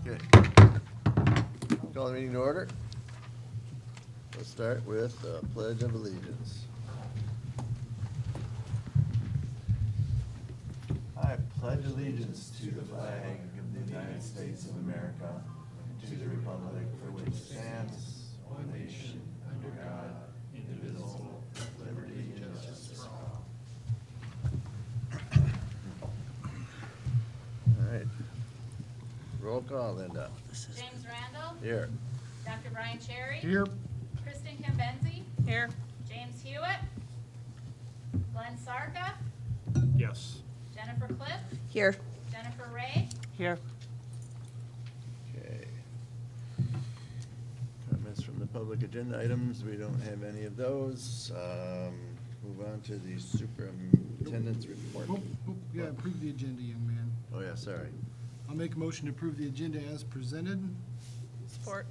Okay. Call the meeting to order. Let's start with the Pledge of Allegiance. I pledge allegiance to the flag of the United States of America and to the republic for which it stands, one nation, under God, indivisible, with liberty and justice for all. All right. Roll call, Linda. James Randall. Here. Dr. Brian Cherry. Here. Kristen Kimbenzi. Here. James Hewitt. Glenn Sarka. Yes. Jennifer Cliff. Here. Jennifer Ray. Here. Okay. Comments from the public agenda items, we don't have any of those. Move on to the superintendent's report. Yeah, approve the agenda, young man. Oh, yeah, sorry. I'll make a motion to approve the agenda as presented. Support.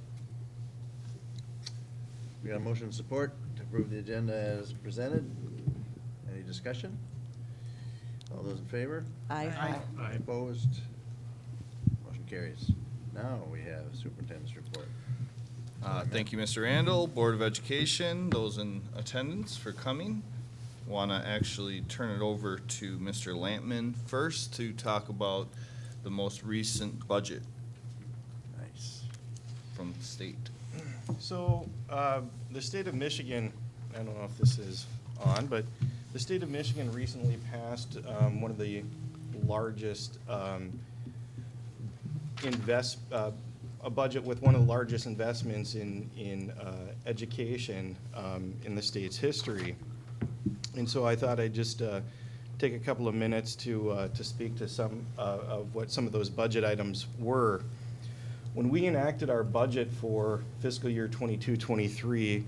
We got a motion and support to approve the agenda as presented. Any discussion? All those in favor? Aye. Aye. Opposed? Motion carries. Now we have superintendent's report. Thank you, Mr. Randall, Board of Education, those in attendance for coming. Want to actually turn it over to Mr. Lampman first to talk about the most recent budget Nice. from the state. So, the state of Michigan, I don't know if this is on, but the state of Michigan recently passed one of the largest a budget with one of the largest investments in education in the state's history. And so I thought I'd just take a couple of minutes to speak to some of what some of those budget items were. When we enacted our budget for fiscal year 22-23,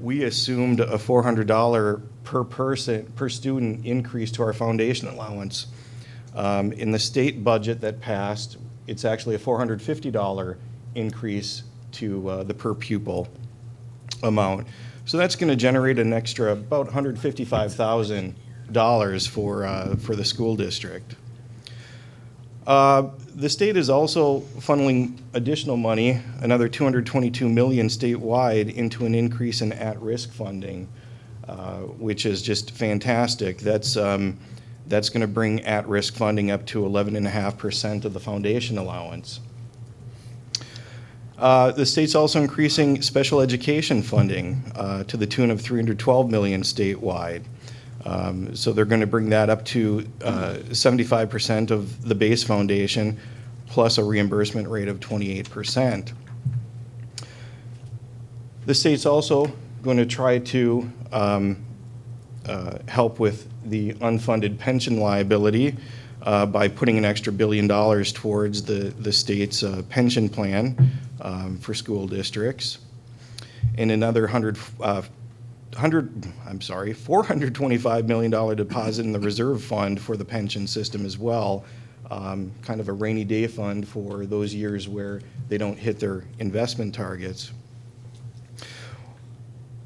we assumed a $400 per student increase to our foundation allowance. In the state budget that passed, it's actually a $450 increase to the per pupil amount. So that's going to generate an extra about $155,000 for the school district. The state is also funneling additional money, another $222 million statewide, into an increase in at-risk funding, which is just fantastic. That's going to bring at-risk funding up to 11.5% of the foundation allowance. The state's also increasing special education funding to the tune of $312 million statewide. So they're going to bring that up to 75% of the base foundation, plus a reimbursement rate of 28%. The state's also going to try to help with the unfunded pension liability by putting an extra $1 billion towards the state's pension plan for school districts, and another $425 million deposit in the reserve fund for the pension system as well, kind of a rainy day fund for those years where they don't hit their investment targets.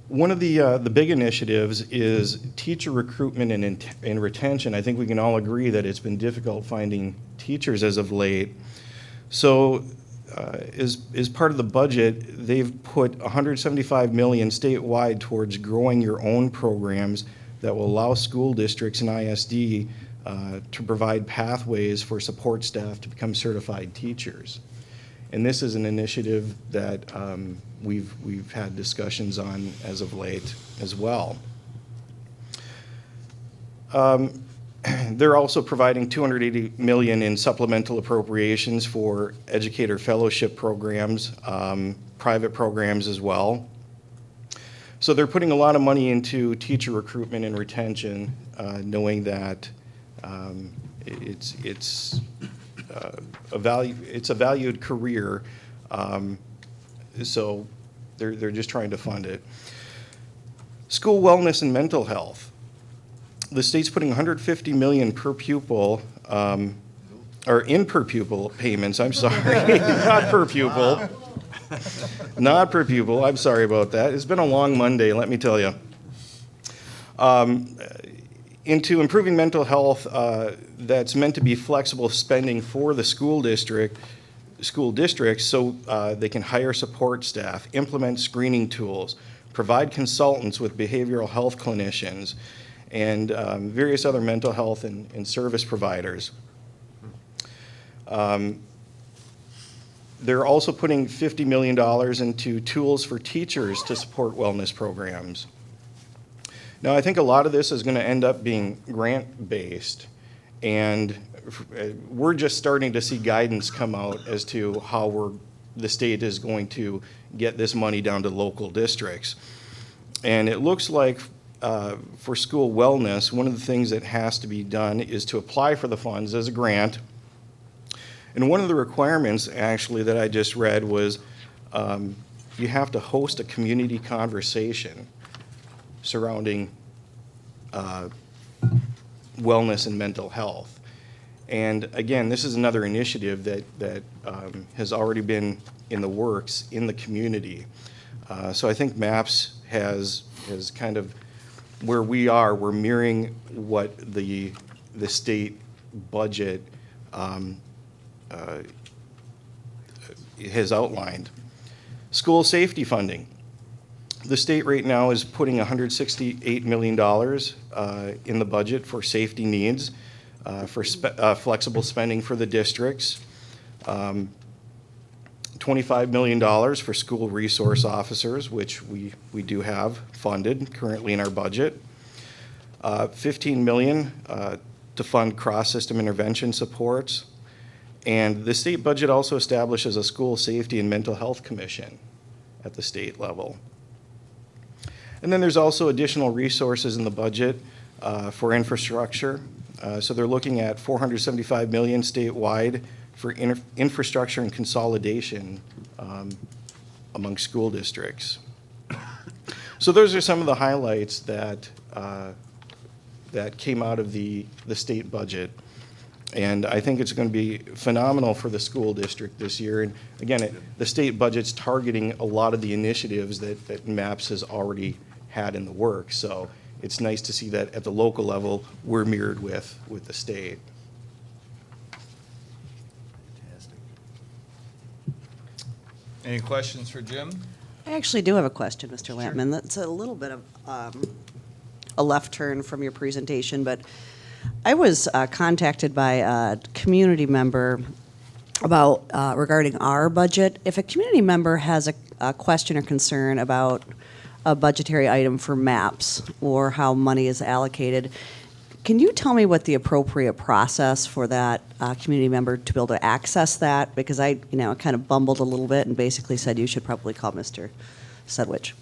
One of the big initiatives is teacher recruitment and retention. I think we can all agree that it's been difficult finding teachers as of late. So as part of the budget, they've put $175 million statewide towards growing your own programs that will allow school districts and ISD to provide pathways for support staff to become certified teachers. And this is an initiative that we've had discussions on as of late as well. They're also providing $280 million in supplemental appropriations for educator fellowship programs, private programs as well. So they're putting a lot of money into teacher recruitment and retention, knowing that it's a valued career. So they're just trying to fund it. School wellness and mental health. The state's putting $150 million per pupil, or in per pupil payments, I'm sorry, not per pupil. Wow. Not per pupil, I'm sorry about that. It's been a long Monday, let me tell you. Into improving mental health that's meant to be flexible spending for the school district school districts so they can hire support staff, implement screening tools, provide consultants with behavioral health clinicians, and various other mental health and service providers. They're also putting $50 million into tools for teachers to support wellness programs. Now, I think a lot of this is going to end up being grant-based, and we're just starting to see guidance come out as to how the state is going to get this money down to local districts. And it looks like for school wellness, one of the things that has to be done is to apply for the funds as a grant. And one of the requirements, actually, that I just read was you have to host a community conversation surrounding wellness and mental health. And again, this is another initiative that has already been in the works in the community. So I think MAPS has kind of, where we are, we're mirroring what the state budget has outlined. School safety funding. The state right now is putting $168 million in the budget for safety needs, for flexible spending for the districts, $25 million for school resource officers, which we do have funded currently in our budget, $15 million to fund cross-system intervention supports, and the state budget also establishes a school safety and mental health commission at the state level. And then there's also additional resources in the budget for infrastructure. So they're looking at $475 million statewide for infrastructure and consolidation among school districts. So those are some of the highlights that came out of the state budget. And I think it's going to be phenomenal for the school district this year. And again, the state budget's targeting a lot of the initiatives that MAPS has already had in the works. So it's nice to see that at the local level, we're mirrored with the state. Fantastic. Any questions for Jim? I actually do have a question, Mr. Lampman. That's a little bit of a left turn from your presentation, but I was contacted by a community member about regarding our budget. If a community member has a question or concern about a budgetary item for MAPS or how money is allocated, can you tell me what the appropriate process for that community member to be able to access that? Because I kind of bumbled a little bit and basically said you should probably call Mr. Sedwich.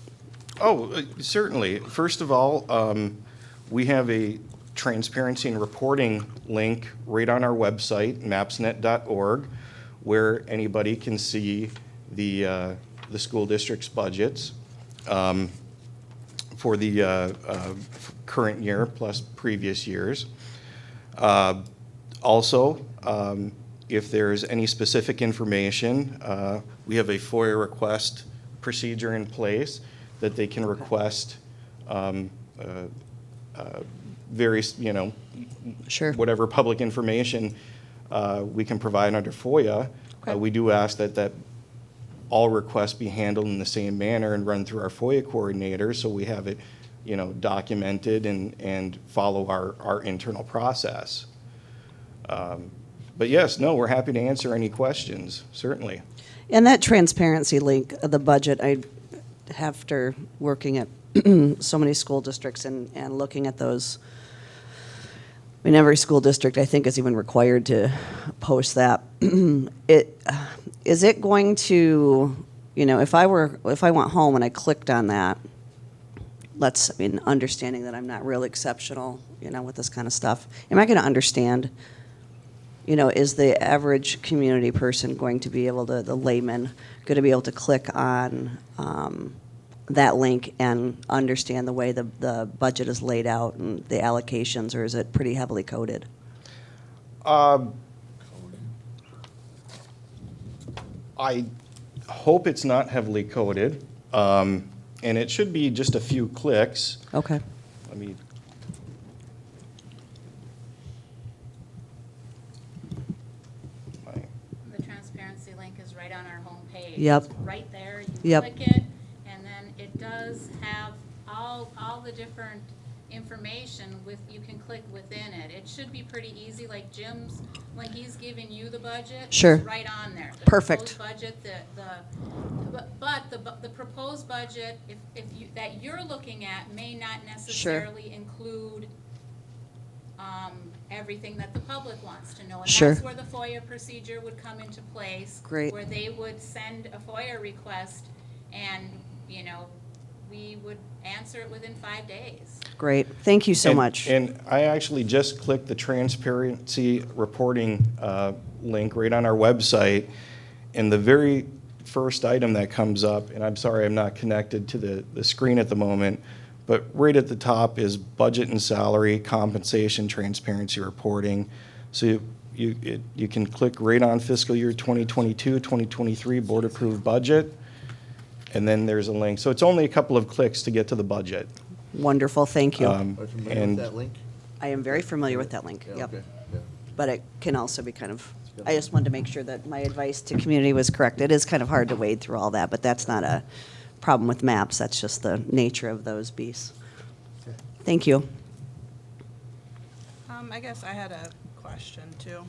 Oh, certainly. First of all, we have a transparency and reporting link right on our website, mapsnet.org, where anybody can see the school district's budgets for the current year plus previous years. Also, if there's any specific information, we have a FOIA request procedure in place that they can request various, Sure. whatever public information we can provide under FOIA. Okay. We do ask that all requests be handled in the same manner and run through our FOIA coordinator, so we have it, documented and follow our internal process. But yes, no, we're happy to answer any questions, certainly. And that transparency link of the budget, after working at so many school districts and looking at those, I mean, every school district, I think, is even required to post that. Is it going to, if I went home and I clicked on that, understanding that I'm not real exceptional, with this kind of stuff, am I going to understand, is the average community person going to be able to, the layman, going to be able to click on that link and understand the way the budget is laid out and the allocations, or is it pretty heavily coded? I hope it's not heavily coded, and it should be just a few clicks. Okay. Let me. The transparency link is right on our homepage. Yep. It's right there, you Yep. click it, and then it does have all the different information you can click within it. It should be pretty easy, like Jim's, when he's giving you the budget. Sure. It's right on there. The Perfect. proposed budget, the proposed budget, that you're looking at may not necessarily include, everything that the public wants to know. And Sure. that's where the FOIA procedure would come into place. Great. Where they would send a FOIA request and, we would answer it within 5 days. Great. Thank you so And- much. And I actually just clicked the transparency reporting link right on our website, and the very first item that comes up, and I'm sorry I'm not connected to the screen at the moment, but right at the top is budget and salary, compensation, transparency reporting. So you can click right on fiscal year 2022, 2023 board-approved budget, and then there's a link. So it's only a couple of clicks to get to the budget. Wonderful. Thank you. Are you familiar And- with that link? I am very familiar with that link. Yeah, Yep. okay, yeah. But it can also be kind of, good. I just wanted to make sure that my advice to community was correct. It is kind of hard to wade through all that, but that's not a problem with maps. That's just the nature of those beasts. Thank you. I guess I had a question too.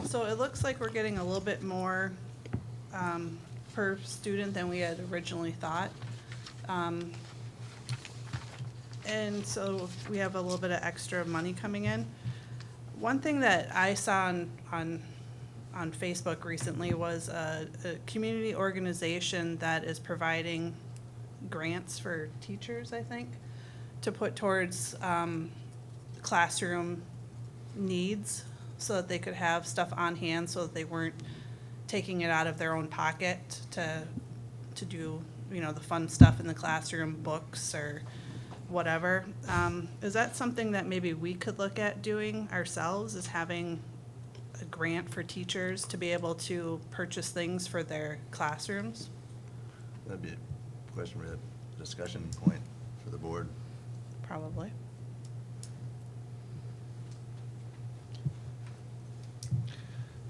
So it looks like we're getting a little bit more per student than we had originally thought. And so we have a little bit of extra money coming in. One thing that I saw on Facebook recently was a community organization that is providing grants for teachers, I think, to put towards classroom needs so that they could have stuff on hand so that they weren't taking it out of their own pocket to do, the fun stuff in the classroom, books or whatever. Is that something that maybe we could look at doing ourselves, is having a grant for teachers to be able to purchase things for their classrooms? That'd be a question for a discussion point for the board. Probably.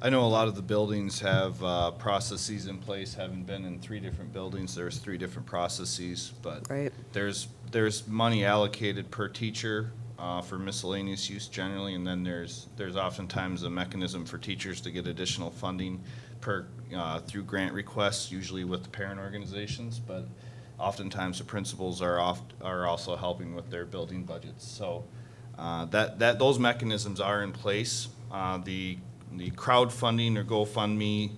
I know a lot of the buildings have processes in place, having been in 3 different buildings, there's 3 different processes, but Right. there's money allocated per teacher for miscellaneous use generally, and then there's oftentimes a mechanism for teachers to get additional funding through grant requests, usually with the parent organizations, but oftentimes the principals are also helping with their building budgets. So those mechanisms are in place. The crowdfunding or GoFundMe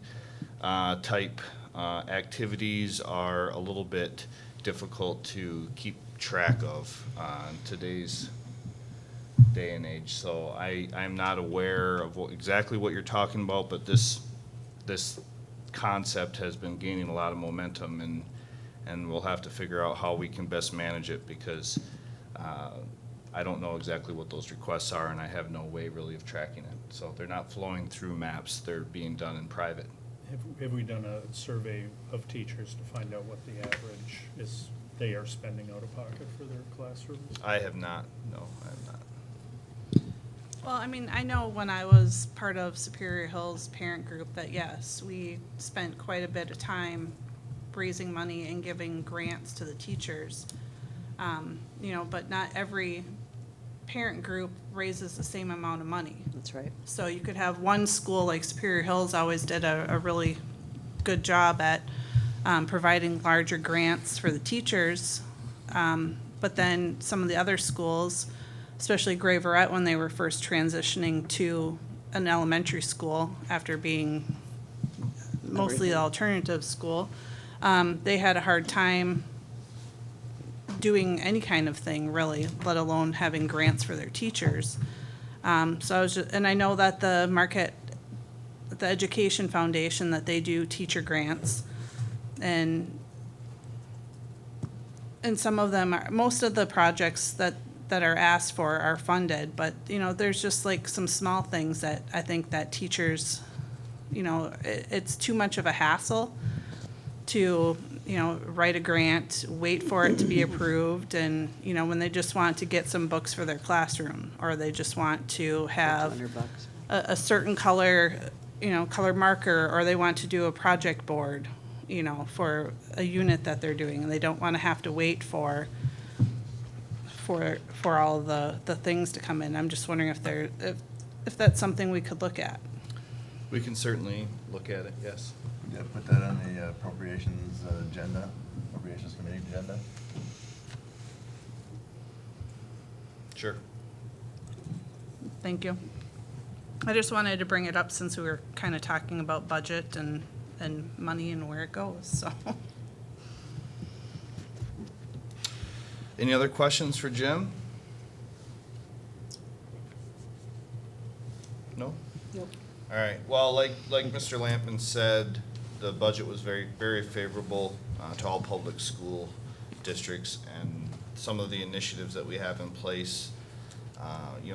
type activities are a little bit difficult to keep track of in today's day and age. So I'm not aware of exactly what you're talking about, but this concept has been gaining a lot of momentum, and we'll have to figure out how we can best manage it, because I don't know exactly what those requests are, and I have no way really of tracking it. So they're not flowing through MAPS, they're being done in private. Have we done a survey of teachers to find out what the average is they are spending out of pocket for their classrooms? I have not, no, I have not. Well, I know when I was part of Superior Hills parent group that yes, we spent quite a bit of time raising money and giving grants to the teachers. But not every parent group raises the same amount of money. That's right. So you could have one school, like Superior Hills always did a really good job at providing larger grants for the teachers. But then some of the other schools, especially Gray Verret, when they were first transitioning to an elementary school after being mostly the alternative school, they had a hard time doing any kind of thing really, let alone having grants for their teachers. And I know that the Education Foundation, that they do teacher grants, and some of them are, most of the projects that are asked for are funded, but there's just like some small things that I think that teachers, it's too much of a hassle to write a grant, wait for it to be approved, and when they just want to get some books for their classroom, or they just want to have $200. a certain color colored marker, or they want to do a project board, for a unit that they're doing, and they don't want to have to wait for all the things to come in. I'm just wondering if that's something we could look at. We can certainly look at it, yes. Yeah, put that on the appropriations agenda, appropriations committee agenda. Sure. Thank you. I just wanted to bring it up since we were kind of talking about budget and money and where it goes, so. Any other questions for Jim? No? Nope. All right, well, like Mr. Lampman said, the budget was very, very favorable to all public school districts, and some of the initiatives that we have in place.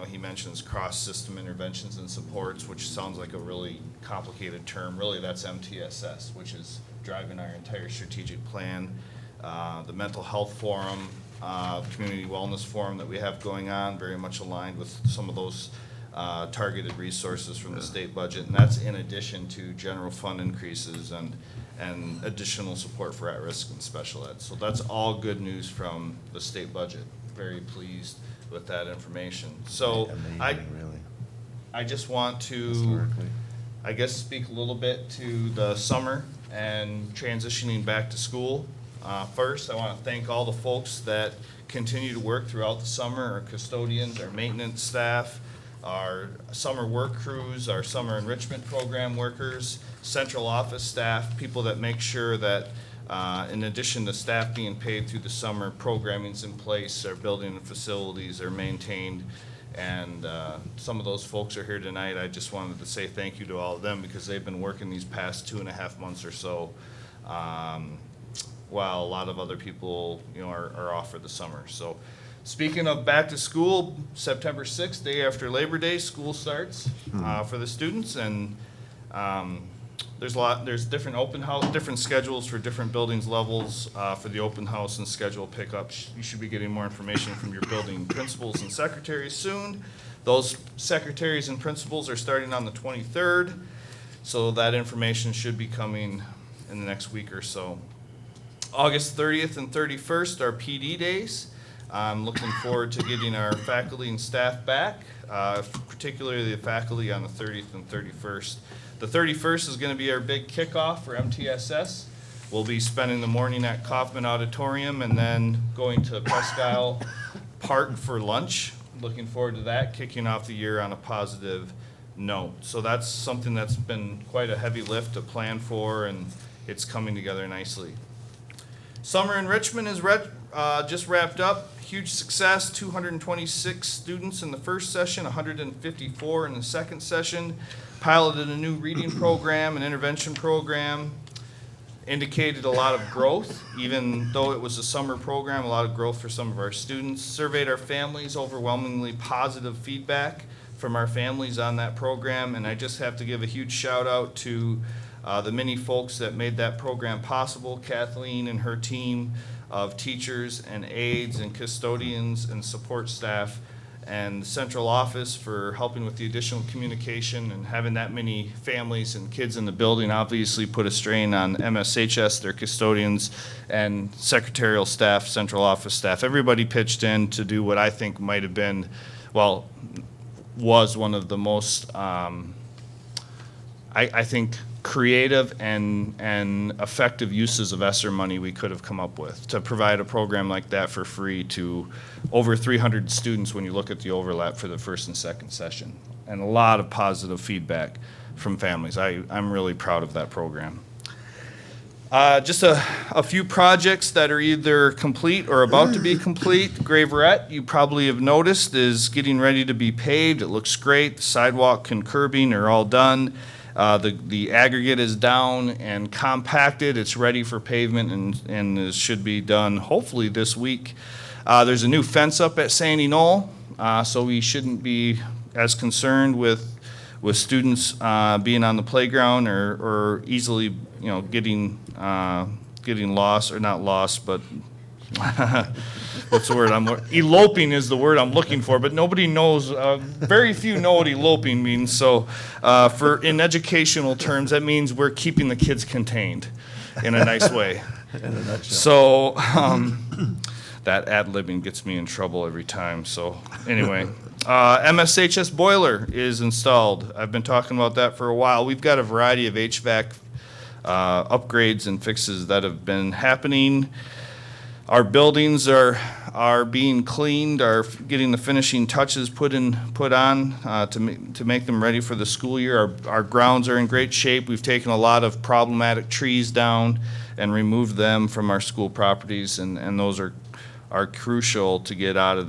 He mentions cross-system interventions and supports, which sounds like a really complicated term. Really, that's MTSS, which is driving our entire strategic plan. The mental health forum, community wellness forum that we have going on, very much aligned with some of those targeted resources from the state budget, and that's in addition to general fund increases and additional support for at-risk and special ed. So that's all good news from the state budget. Very pleased with that information. So Amazing, really, I just want to, historically. I guess, speak a little bit to the summer and transitioning back to school. First, I want to thank all the folks that continue to work throughout the summer, our custodians, our maintenance staff, our summer work crews, our summer enrichment program workers, central office staff, people that make sure that in addition to staff being paid through the summer, programming's in place, our building and facilities are maintained, and some of those folks are here tonight. I just wanted to say thank you to all of them because they've been working these past 2.5 months or so, while a lot of other people, are off for the summer. So, speaking of back to school, September 6th, day after Labor Day, school starts for the students, and there's different open house, different schedules for different buildings levels for the open house and schedule pickups. You should be getting more information from your building principals and secretaries soon. Those secretaries and principals are starting on the 23rd, so that information should be coming in the next week or so. August 30th and 31st are PD days. I'm looking forward to getting our faculty and staff back, particularly the faculty on the 30th and 31st. The 31st is going to be our big kickoff for MTSS. We'll be spending the morning at Kaufman Auditorium and then going to Presque Isle Park for lunch. Looking forward to that, kicking off the year on a positive note. So that's something that's been quite a heavy lift to plan for, and it's coming together nicely. Summer enrichment is just wrapped up. Huge success, 226 students in the first session, 154 in the second session. Piloted a new reading program, an intervention program. Indicated a lot of growth, even though it was a summer program, a lot of growth for some of our students. Surveyed our families, overwhelmingly positive feedback from our families on that program. And I just have to give a huge shout out to the many folks that made that program possible. Kathleen and her team of teachers and aides and custodians and support staff, and the central office for helping with the additional communication, and having that many families and kids in the building obviously put a strain on MSHS, their custodians, and secretarial staff, central office staff. Everybody pitched in to do what I think might have been, was one of the most, I think, creative and effective uses of ESSER money we could have come up with to provide a program like that for free to over 300 students when you look at the overlap for the first and second session. And a lot of positive feedback from families. I'm really proud of that program. Just a few projects that are either complete or about to be complete. Graverette, you probably have noticed, is getting ready to be paved. It looks great. The sidewalk and curbing are all done. The aggregate is down and compacted. It's ready for pavement and it should be done hopefully this week. There's a new fence up at Sandy Knoll, so we shouldn't be as concerned with students being on the playground or easily, getting lost, or not lost, but what's the word eloping is the word I'm looking for, but nobody knows, very few know what eloping means. So in educational terms, that means we're keeping the kids contained in a nice way. In a nutshell. So that ad-libbing gets me in trouble every time. So anyway, MSHS boiler is installed. I've been talking about that for a while. We've got a variety of HVAC upgrades and fixes that have been happening. Our buildings are being cleaned, are getting the finishing touches put on to make them ready for the school year. Our grounds are in great shape. We've taken a lot of problematic trees down and removed them from our school properties, and those are crucial to get out of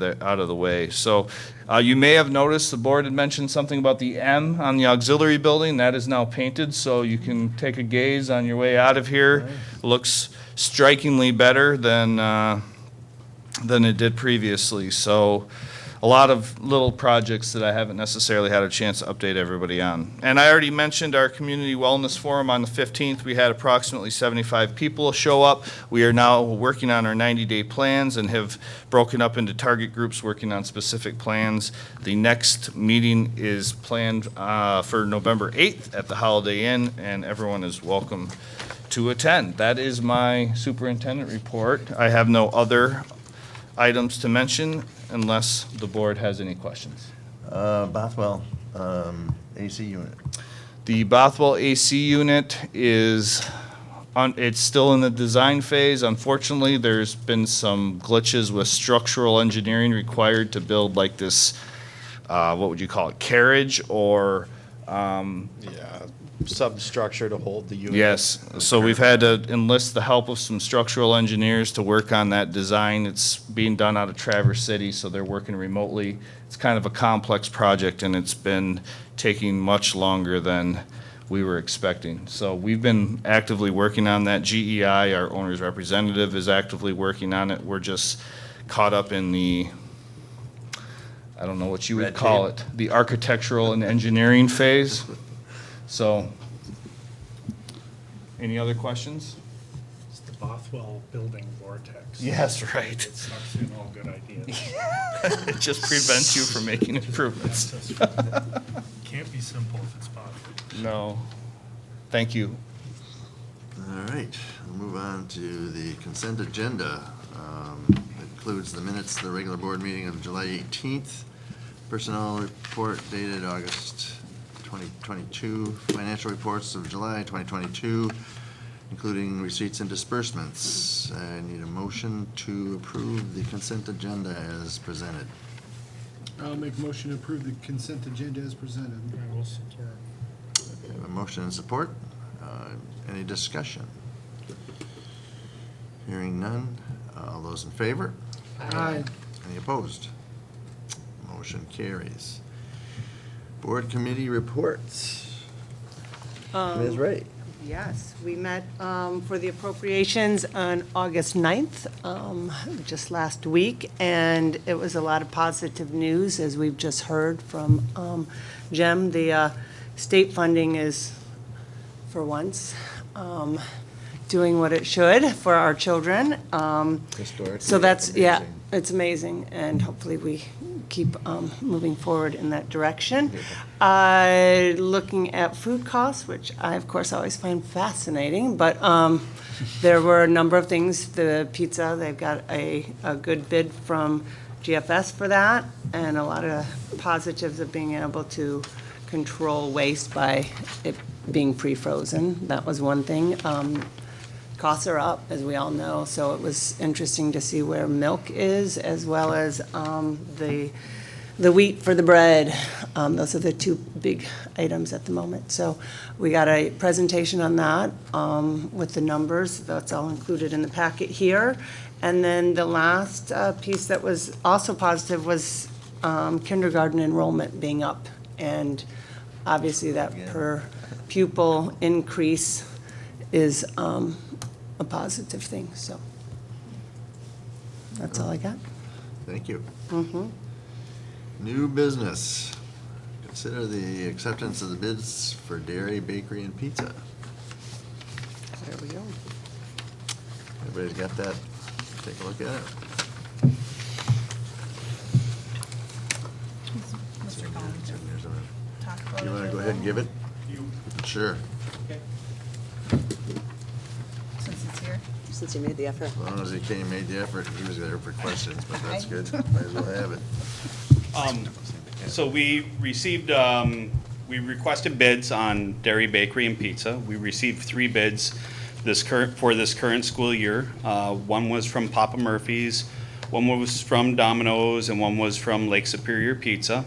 the way. So you may have noticed the board had mentioned something about the M on the auxiliary building. That is now painted, so you can take a gaze on your way out of here. Looks strikingly better than it did previously. So a lot of little projects that I haven't necessarily had a chance to update everybody on. And I already mentioned our community wellness forum on the 15th. We had approximately 75 people show up. We are now working on our 90-day plans and have broken up into target groups working on specific plans. The next meeting is planned for November 8th at the Holiday Inn, and everyone is welcome to attend. That is my superintendent report. I have no other items to mention unless the board has any questions. Bothwell, AC unit. The Bothwell AC unit it's still in the design phase. Unfortunately, there's been some glitches with structural engineering required to build like this, what would you call it, carriage or Substructure to hold the unit. yes, so we've had to enlist the help of some structural engineers to work on that design. It's being done out of Traverse City, so they're working remotely. It's kind of a complex project, and it's been taking much longer than we were expecting. So we've been actively working on that. GEI, our owner's representative, is actively working on it. We're just caught up in the, I don't know what you would Red call tape. it, the architectural and engineering phase. So, any other questions? It's the Bothwell building vortex. Yes, right. It sucks in all good ideas. It just prevents you from making improvements. Can't be simple if it's Bothwell. No. Thank you. All right, we'll move on to the consent agenda. It includes the minutes of the regular board meeting of July 18th, personnel report dated August 2022, financial reports of July 2022, including receipts and disbursements. I need a motion to approve the consent agenda as presented. I'll make a motion to approve the consent agenda as presented. I will support. I have a motion and support. Any discussion? Hearing none. All those in favor? Aye. Any opposed? Motion carries. Board committee reports. Ms. Ray. Yes, we met for the appropriations on August 9th, just last week, and it was a lot of positive news, as we've just heard from Jem. The state funding is, for once, doing what it should for our children. Historically, So that's, yeah, amazing. it's amazing, and hopefully we keep moving forward in that direction. Looking at food costs, which I, of course, always find fascinating, but there were a number of things. The pizza, they've got a good bid from GFS for that, and a lot of positives of being able to control waste by it being pre-frozen. That was one thing. Costs are up, as we all know, so it was interesting to see where milk is, as well as the wheat for the bread. Those are the two big items at the moment. So we got a presentation on that with the numbers. That's all included in the packet here. And then the last piece that was also positive was kindergarten enrollment being up. And obviously that per pupil increase is a positive thing, so that's all I got. Thank you. New business. Consider the acceptance of the bids for dairy, bakery, and pizza. There we go. Everybody's got that? Take a look at it. you wanna go ahead and give it? Sure. Since it's here. Since you made the effort. As long as he came, made the effort, he was there for questions, but that's good. Might as well have it. So we received, we requested bids on dairy, bakery, and pizza. We received 3 bids for this current school year. One was from Papa Murphy's, one was from Domino's, and one was from Lake Superior Pizza.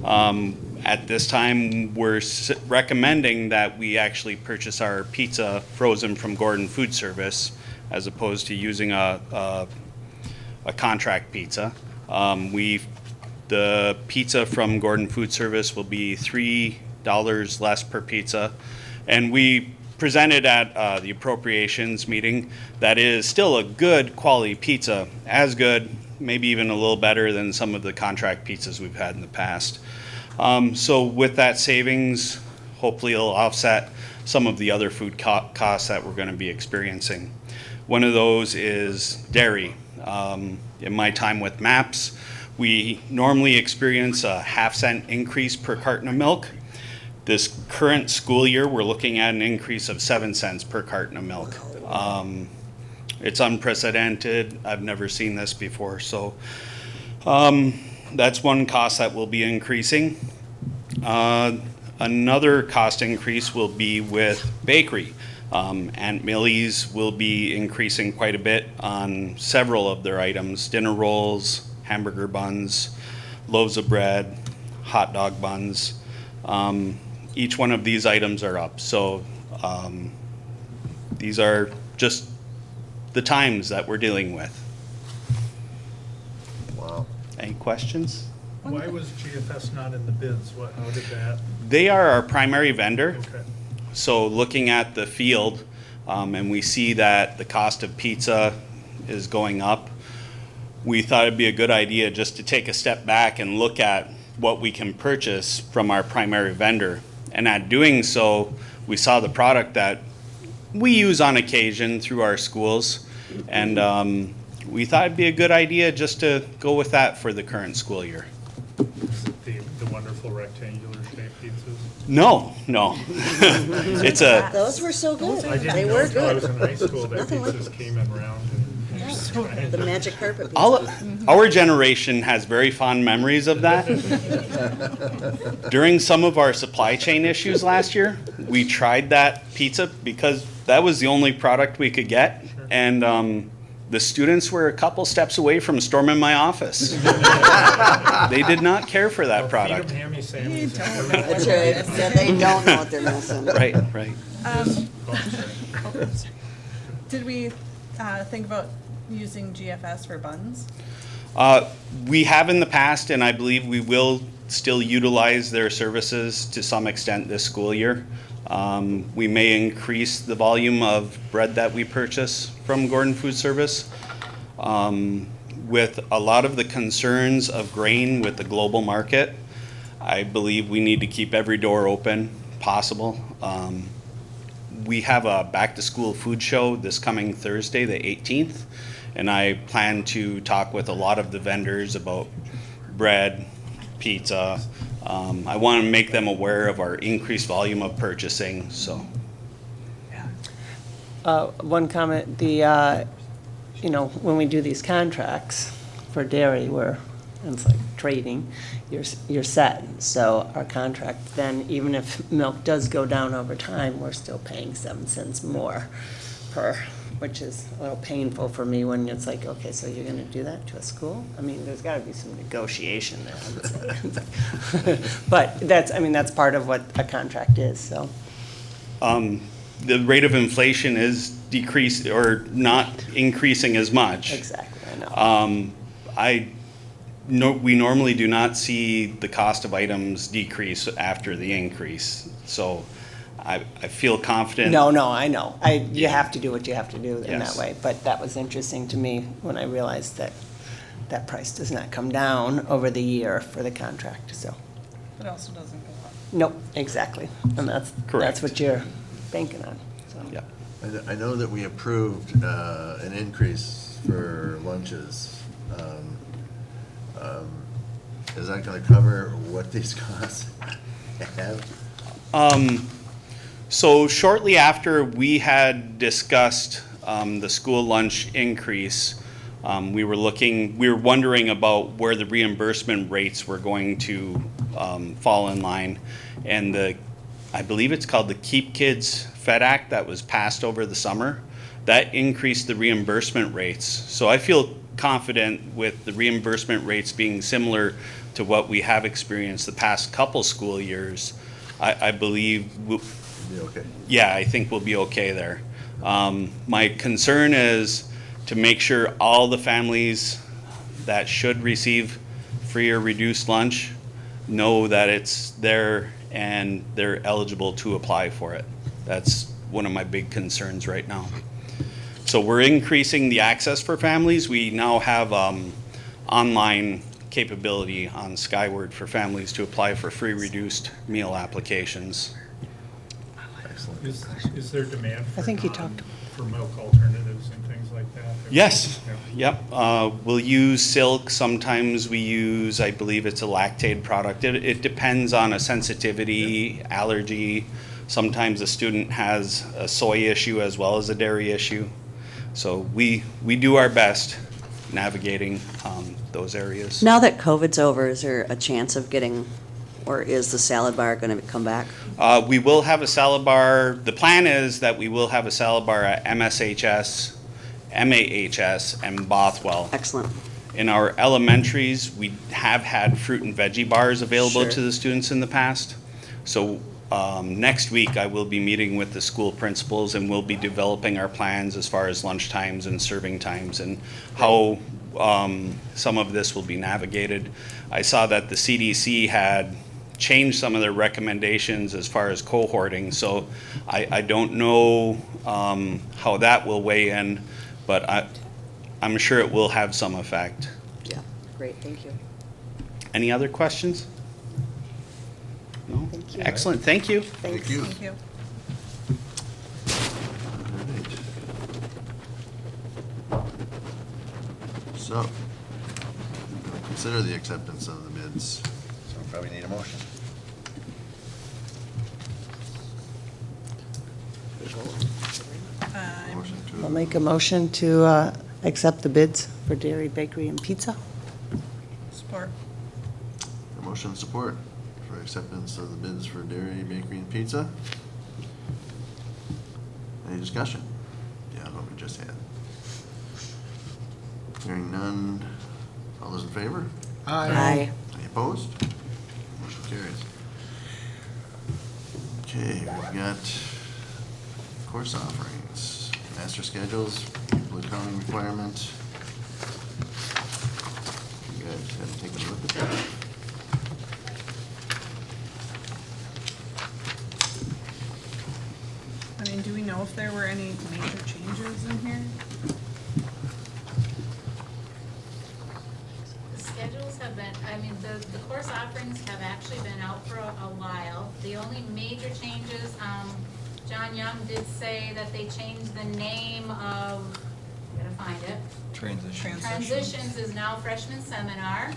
At this time, we're recommending that we actually purchase our pizza frozen from Gordon Food Service as opposed to using a contract pizza. The pizza from Gordon Food Service will be $3 less per pizza. And we presented at the appropriations meeting that is still a good quality pizza, as good, maybe even a little better than some of the contract pizzas we've had in the past. So with that savings, hopefully it'll offset some of the other food costs that we're going to be experiencing. One of those is dairy. In my time with MAPS, we normally experience a half-cent increase per carton of milk. This current school year, we're looking at an increase of 7 cents per carton of milk. It's unprecedented. I've never seen this before. So that's one cost that will be increasing. Another cost increase will be with bakery. Aunt Millie's will be increasing quite a bit on several of their items: dinner rolls, hamburger buns, loaves of bread, hot dog buns. Each one of these items are up. So these are just the times that we're dealing with. Wow. Any questions? Why was GFS not in the bids? How did that? They are our primary vendor. Okay. So looking at the field, and we see that the cost of pizza is going up, we thought it'd be a good idea just to take a step back and look at what we can purchase from our primary vendor. And at doing so, we saw the product that we use on occasion through our schools. And we thought it'd be a good idea just to go with that for the current school year. Is it the wonderful rectangular shaped pizzas? No. It's a, Those were so good. I didn't They know were until I was good. in high school that Nothing like pizzas came in round and. The magic carpet pizza. our generation has very fond memories of that. During some of our supply chain issues last year, we tried that pizza because that was the only product we could get. And the students were a couple steps away from storming my office. They did not care for that product. Feed 'em hammy sandwiches. That's right. Yeah, they don't know what they're missing. Right. Did we think about using GFS for buns? We have in the past, and I believe we will still utilize their services to some extent this school year. We may increase the volume of bread that we purchase from Gordon Food Service. With a lot of the concerns of grain with the global market, I believe we need to keep every door open possible. We have a back-to-school food show this coming Thursday, the 18th, and I plan to talk with a lot of the vendors about bread, pizza. I want to make them aware of our increased volume of purchasing, so. One comment, when we do these contracts for dairy, it's like trading, you're set. So our contract, then even if milk does go down over time, we're still paying 7 cents more per, which is a little painful for me when it's like, okay, so you're gonna do that to a school? I mean, there's gotta be some negotiation there. But that's part of what a contract is, so. The rate of inflation is decreased or not increasing as much. Exactly, I know. We normally do not see the cost of items decrease after the increase. So I feel confident. No, I know. You have to do what you have to do in that Yes. way. But that was interesting to me when I realized that that price does not come down over the year for the contract, so. It also doesn't go up. Nope, exactly. And that's Correct. what you're banking on, so. Yeah. I know that we approved an increase for lunches. Is that gonna cover what these costs? So shortly after we had discussed the school lunch increase, we were wondering about where the reimbursement rates were going to fall in line. And I believe it's called the Keep Kids Fed Act that was passed over the summer, that increased the reimbursement rates. So I feel confident with the reimbursement rates being similar to what we have experienced the past couple school years. I believe, Be okay. yeah, I think we'll be okay there. My concern is to make sure all the families that should receive free or reduced lunch know that it's there and they're eligible to apply for it. That's one of my big concerns right now. So we're increasing the access for families. We now have online capability on Skyward for families to apply for free reduced meal applications. Excellent. Is there demand for I think you talked- for milk alternatives and things like that? Yes, Yeah. yep. We'll use Silk. Sometimes we use, I believe it's a Lactaid product. It depends on a sensitivity, allergy. Sometimes a student has a soy issue as well as a dairy issue. So we do our best navigating those areas. Now that COVID's over, is there a chance of getting, or is the salad bar going to come back? We will have a salad bar. The plan is that we will have a salad bar at MSHS, MAHS, and Bothwell. Excellent. In our elementaries, we have had fruit and veggie bars available Sure. to the students in the past. So next week, I will be meeting with the school principals and we'll be developing our plans as far as lunch times and serving times and how some of this will be navigated. I saw that the CDC had changed some of their recommendations as far as cohorting, so I don't know how that will weigh in, but I'm sure it will have some effect. Yeah, great, thank you. Any other questions? No? Thank you. Excellent, thank you. Thank you. Thank you. So, consider the acceptance of the bids. So we probably need a motion. Motion I'll to, make a motion to accept the bids for dairy, bakery, and pizza. Support. a motion and support for acceptance of the bids for dairy, bakery, and pizza. Any discussion? Yeah, what we just had. Hearing none. All those in favor? Aye. Any opposed? Motion carries. Okay, we've got course offerings, master schedules, pupil accounting requirement. You guys have taken a look at that? I mean, do we know if there were any major changes in here? The schedules have been, I mean, the course offerings have actually been out for a while. The only major changes, John Young did say that they changed the name of, gotta find it. Transitions is now freshman seminar.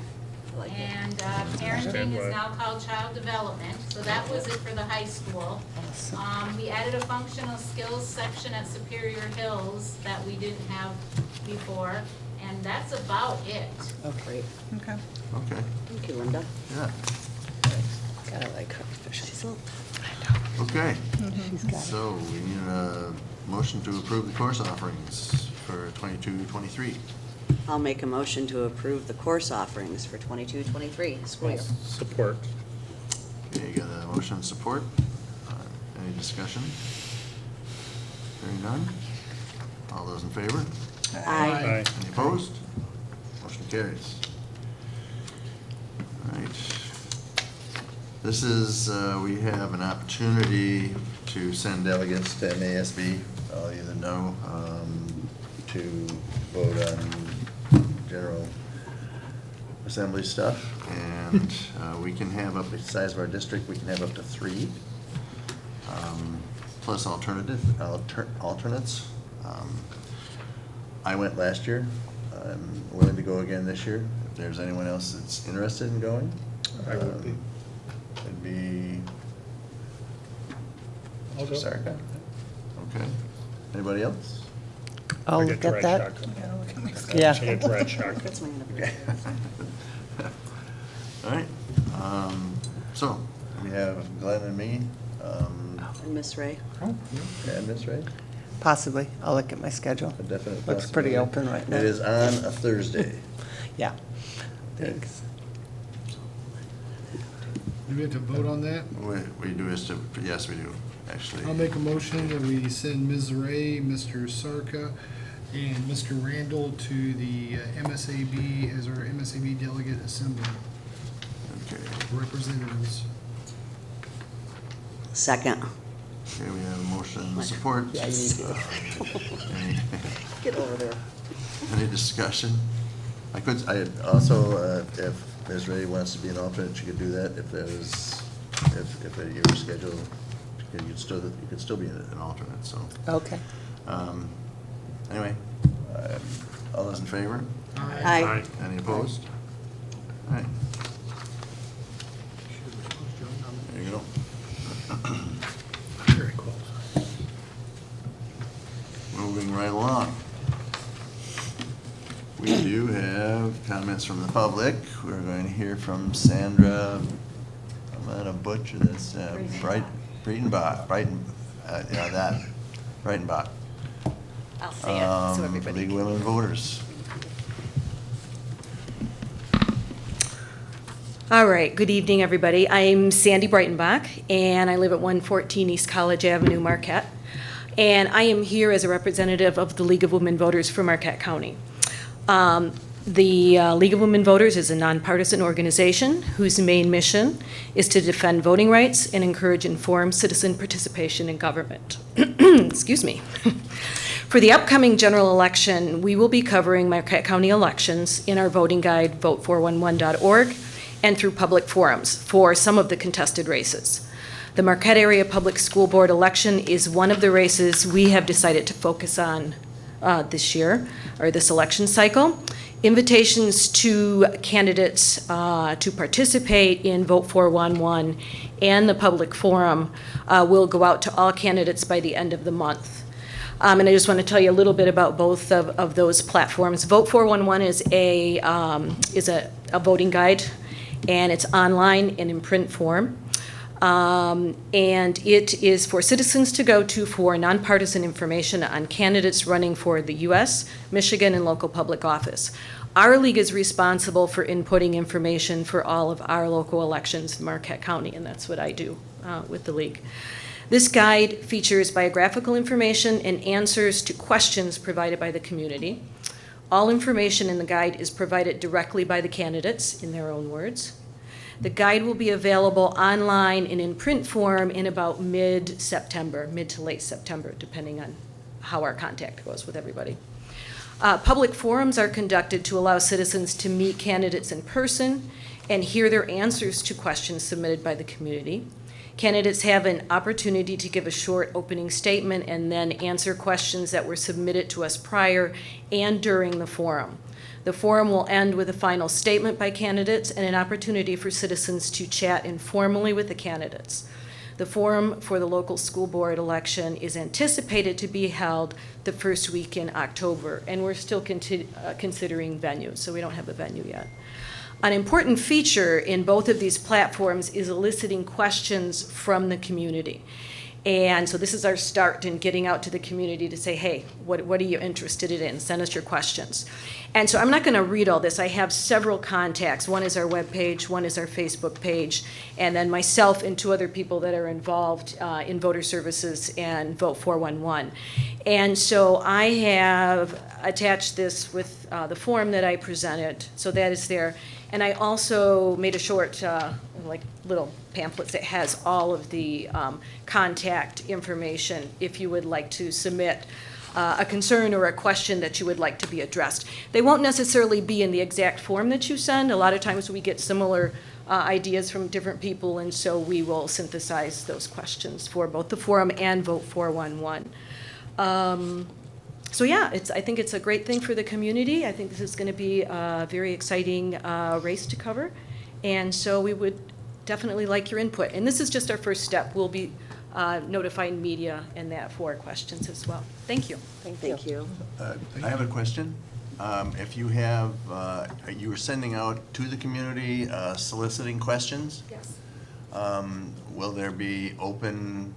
I like it. And parenting is now called child development, so that was it for the high school. We added a functional skills section at Superior Hills that we didn't have before, and that's about it. Oh, great. Okay. Okay, Thank you, Linda. yeah, God, I like her. She's a little. okay. She's got it. So we need a motion to approve the course offerings for 22-23. I'll make a motion to approve the course offerings for 22-23 school year. Support. Okay, you got a motion and support. Any discussion? Hearing none. All those in favor? Aye. Any opposed? Motion carries. All right. This is, we have an opportunity to send delegates to MASB. I'll either know, to vote on general assembly stuff. And we can have up, the size of our district, we can have up to 3. Plus alternates. I went last year. I'm willing to go again this year. If there's anyone else that's interested in going. I would be. It'd be I'll Mr. go. Sarka? Okay. Anybody else? I'll I look get at dried that. shotgun. Yeah. I get dried shotgun. That's my Okay. All right, so we have Glenn and me, And Miss Ray? and Ms. Ray. Possibly. I'll look at my schedule. A definite Looks pretty possibility. open right now. It is on a Thursday. Yeah. Thanks. Do we have to vote on that? We do is to, yes, we do, actually. I'll make a motion that we send Ms. Ray, Mr. Sarka, and Mr. Randall to the MSAB as our MSAB delegate assembly Okay, representatives. Second. okay, we have a motion and support. Yeah, you need to. Any- Get over there. Any discussion? I also, if Ms. Ray wants to be an alternate, she could do that. If there was, if your schedule, you could still be an alternate, so. Okay. Anyway, all those in favor? Aye. Any opposed? All right, there you go. Very close. Moving right along. We do have comments from the public. We're going to hear from Sandra, I'm gonna butcher this, Breitenbach, Breitenbach. I'll say it so everybody League of can. Women Voters. All right, good evening, everybody. I'm Sandy Breitenbach, and I live at 114 East College Avenue, Marquette. And I am here as a representative of the League of Women Voters for Marquette County. The League of Women Voters is a nonpartisan organization whose main mission is to defend voting rights and encourage informed citizen participation in government. Excuse me. For the upcoming general election, we will be covering Marquette County elections in our voting guide, vote411.org, and through public forums for some of the contested races. The Marquette Area Public School Board election is one of the races we have decided to focus on this year, or this election cycle. Invitations to candidates to participate in Vote 411 and the public forum will go out to all candidates by the end of the month. And I just want to tell you a little bit about both of those platforms. Vote 411 is a voting guide, and it's online and in print form. And it is for citizens to go to for nonpartisan information on candidates running for the U.S., Michigan, and local public office. Our league is responsible for inputting information for all of our local elections in Marquette County, and that's what I do with the league. This guide features biographical information and answers to questions provided by the community. All information in the guide is provided directly by the candidates in their own words. The guide will be available online and in print form in about mid-September, mid to late September, depending on how our contact goes with everybody. Public forums are conducted to allow citizens to meet candidates in person and hear their answers to questions submitted by the community. Candidates have an opportunity to give a short opening statement and then answer questions that were submitted to us prior and during the forum. The forum will end with a final statement by candidates and an opportunity for citizens to chat informally with the candidates. The forum for the local school board election is anticipated to be held the first week in October, and we're still considering venues, so we don't have a venue yet. An important feature in both of these platforms is eliciting questions from the community. And so this is our start in getting out to the community to say, hey, what are you interested in? Send us your questions. And so I'm not going to read all this. I have several contacts. One is our webpage, one is our Facebook page, and then myself and two other people that are involved in voter services and Vote 411. And so I have attached this with the form that I presented, so that is there. And I also made a short, like little pamphlets that has all of the contact information if you would like to submit a concern or a question that you would like to be addressed. They won't necessarily be in the exact form that you send. A lot of times we get similar ideas from different people, and so we will synthesize those questions for both the forum and Vote 411. So yeah, I think it's a great thing for the community. I think this is going to be a very exciting race to cover. And so we would definitely like your input. And this is just our first step. We'll be notifying media and that for questions as well. Thank you. Thank you. I have a question. If you have, you were sending out to the community soliciting questions, Yes. will there be open,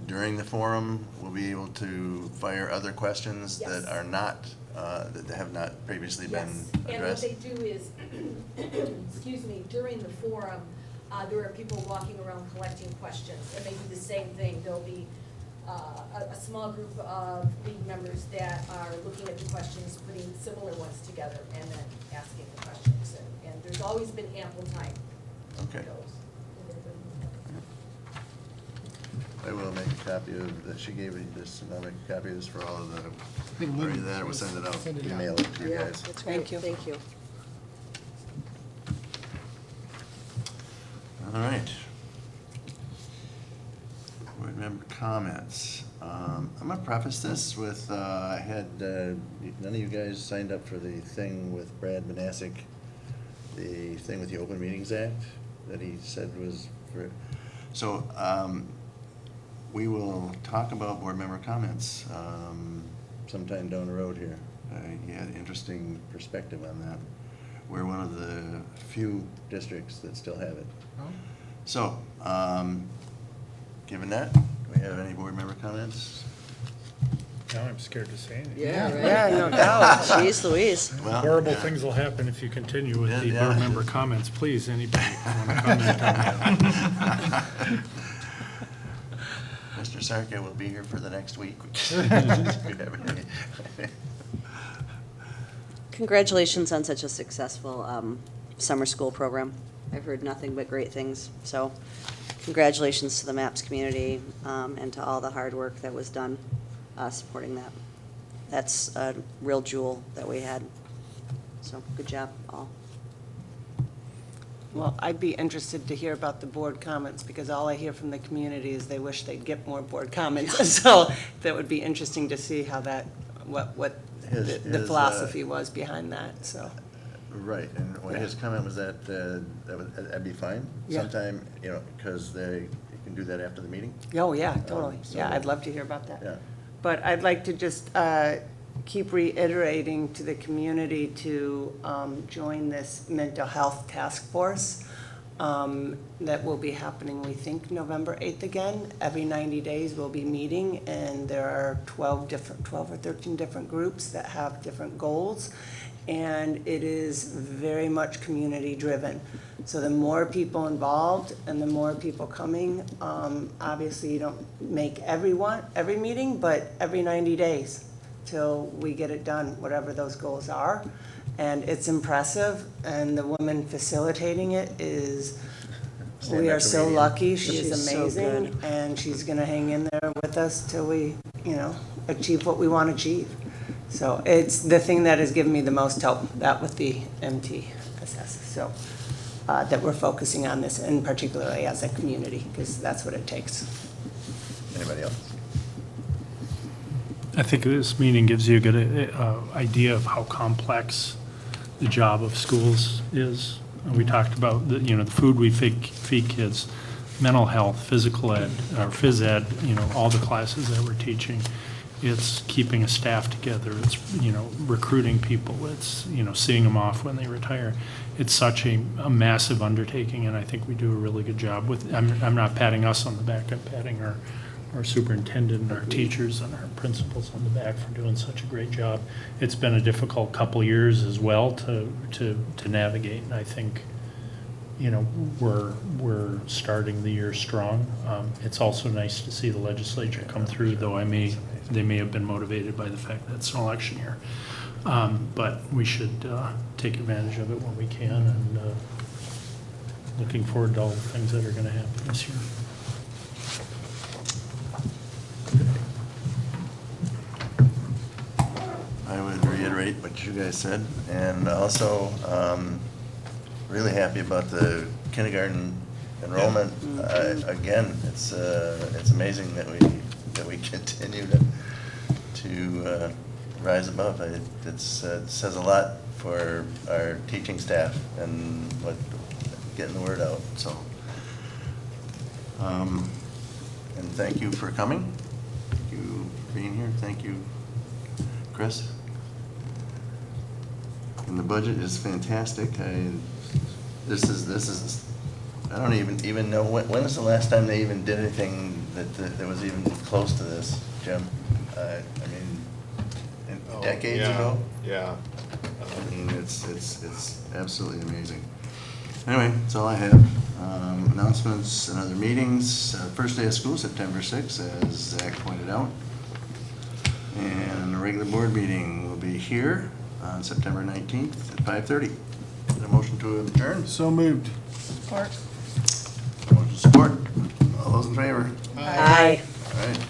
during the forum, we'll be able to fire other questions that Yes. are not, that have not previously been Yes, and what addressed? they do is, excuse me, during the forum, there are people walking around collecting questions, and they do the same thing. There'll be a small group of league members that are looking at the questions, putting similar ones together, and then asking the questions. And there's always been ample time for Okay. those. I will make a copy of that. She gave me this, and I'll make a copy of this for all of the, think or Lynn that, we'll send it out, send it out. email it to you guys. That's Thank great. you. Thank you. All right. Board member comments. I'm gonna preface this with, I had, none of you guys signed up for the thing with Brad Manasek, the thing with the Open Meetings Act that he said was for, so, we will talk about board member comments, sometime down the road here. He had an interesting perspective on that. We're one of the few districts that still have it. So, given that, do we have any board member comments? Now I'm scared to say anything. Yeah, no doubt. Jeez Louise. Well, Horrible yeah. things will happen if you continue with Yeah, the yeah. board member comments. Please, anybody want to comment on that? Mr. Sarka will be here for the next week. Congratulations on such a successful summer school program. I've heard nothing but great things. So congratulations to the MAPS community and to all the hard work that was done supporting that. That's a real jewel that we had. So good job, all. Well, I'd be interested to hear about the board comments, because all I hear from the community is they wish they'd get more board comments. So that would be interesting to see how that, what the His, philosophy was behind that, so. Right, and when his comment was that, that'd be fine? Yeah. Sometime, because you can do that after the meeting? Oh, yeah, totally. so- Yeah, I'd love to hear about that. Yeah. But I'd like to just keep reiterating to the community to join this mental health task force that will be happening, we think, November 8th again. Every 90 days we'll be meeting, and there are 12 or 13 different groups that have different goals. And it is very much community-driven. So the more people involved and the more people coming, obviously you don't make every meeting, but every 90 days till we get it done, whatever those goals are. And it's impressive, and the woman facilitating it is, we are so lucky. She is She's so amazing, good. and she's gonna hang in there with us till we, achieve what we want to achieve. So it's the thing that has given me the most hope, that with the MTSS. So that we're focusing on this, and particularly as a community, because that's what it takes. Anybody else? I think this meeting gives you a good idea of how complex the job of schools is. We talked about the food we feed kids, mental health, physical ed, or phys ed, all the classes that we're teaching. It's keeping a staff together. It's, recruiting people. It's, seeing them off when they retire. It's such a massive undertaking, and I think we do a really good job with, I'm not patting us on the back, I'm patting our superintendent and our teachers and our principals on the back for doing such a great job. It's been a difficult couple years as well to navigate, and I think, we're starting the year strong. It's also nice to see the legislature come through, though they may have been motivated by the fact that it's an election year. But we should take advantage of it when we can, and looking forward to all the things that are going to happen this year. I would reiterate what you guys said, and also, really happy about the kindergarten enrollment. Again, it's amazing that we continue to rise above. It says a lot for our teaching staff and getting the word out, so And thank you for coming. Thank you for being here. Thank you, Chris. And the budget is fantastic. This is, I don't even know, when is the last time they even did anything that was even close to this, Jim? I mean, decades ago? Yeah. I mean, it's absolutely amazing. Anyway, that's all I have. Announcements and other meetings. First day of school, September 6th, as Zach pointed out. And the regular board meeting will be here on September 19th at 5:30. Is there a motion to adjourn? So moved. Motion support. All those in favor? Aye. All right.